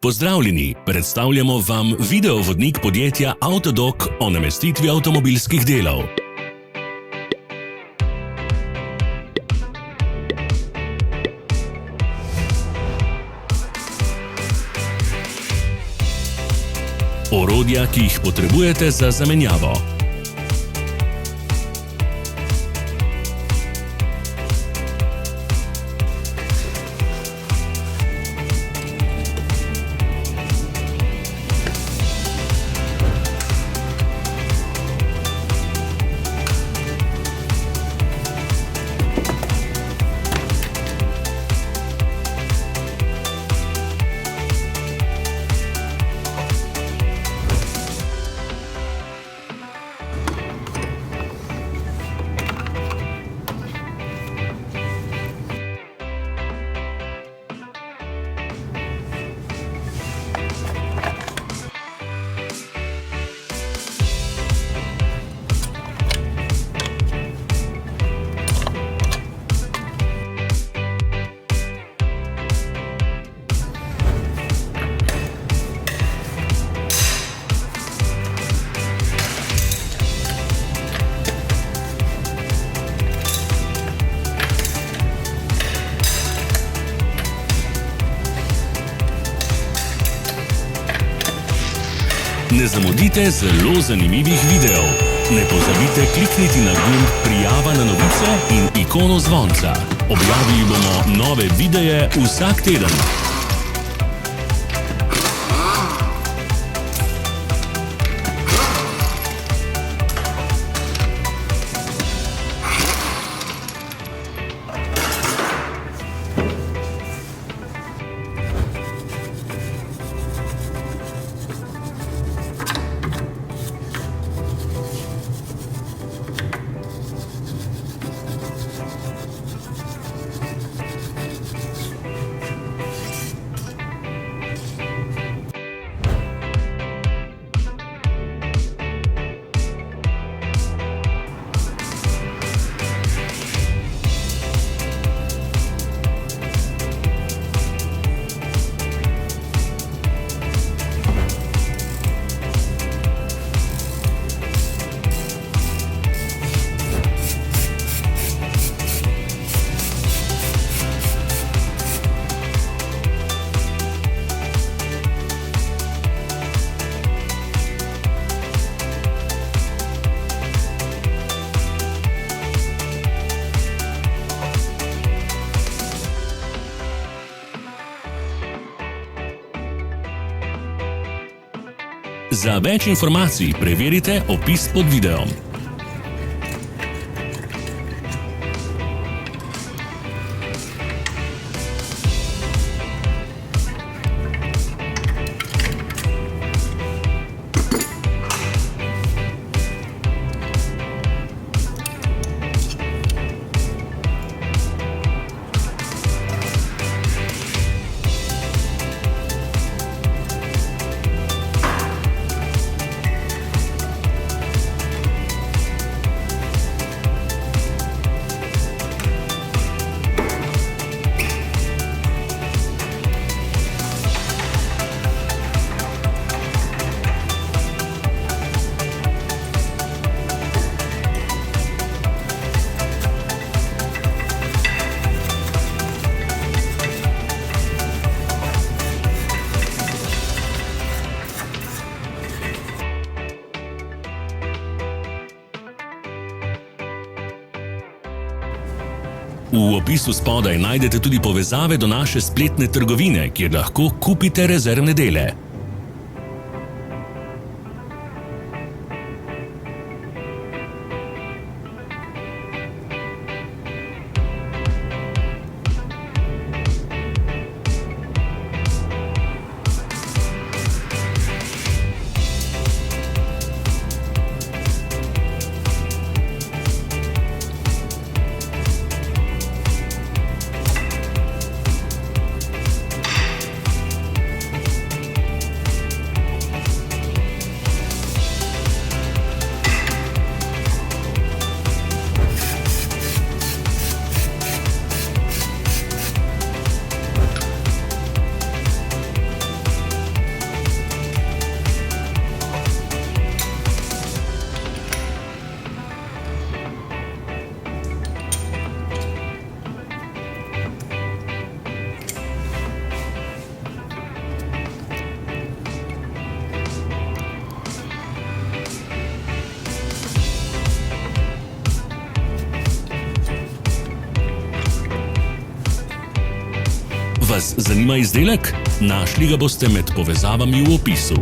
Pozdravljeni, predstavljamo vam videovodnik podjetja Avtodok o namestitvi avtomobilskih delov. Orodja, ki jih potrebujete za zamenjavo. Ne zamudite zelo zanimivih videov. Ne pozabite klikniti na gumb Prijava na novice in ikono zvonca. Objavili bomo nove videe vsak teden. Za več informacij preverite opis pod videom. V opisu spodaj najdete tudi povezave do naše spletne trgovine, kjer lahko kupite rezervne dele. Vas zanima izdelek? Našli ga boste med povezavami v opisu.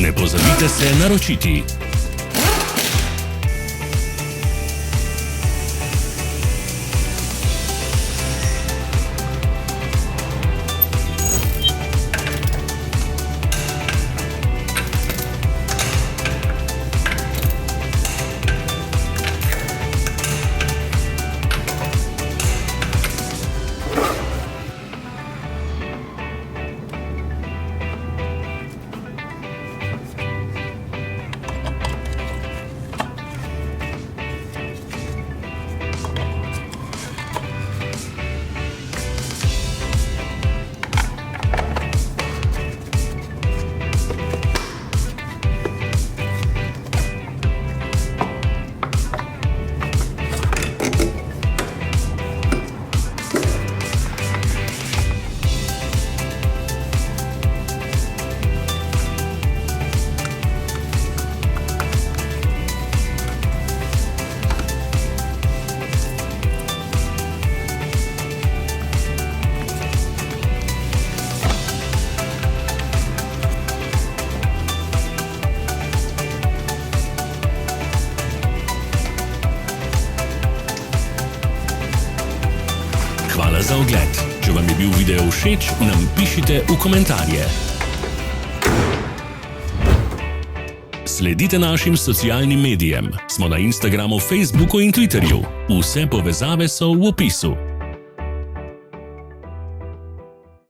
Ne pozabite se naročiti. Hvala za ogled. Če vam je bil video všeč, nam pišite v komentarje. Sledite našim socialnim medijem. Smo na Instagramu, Facebooku in Twitterju. Vse povezave so v opisu.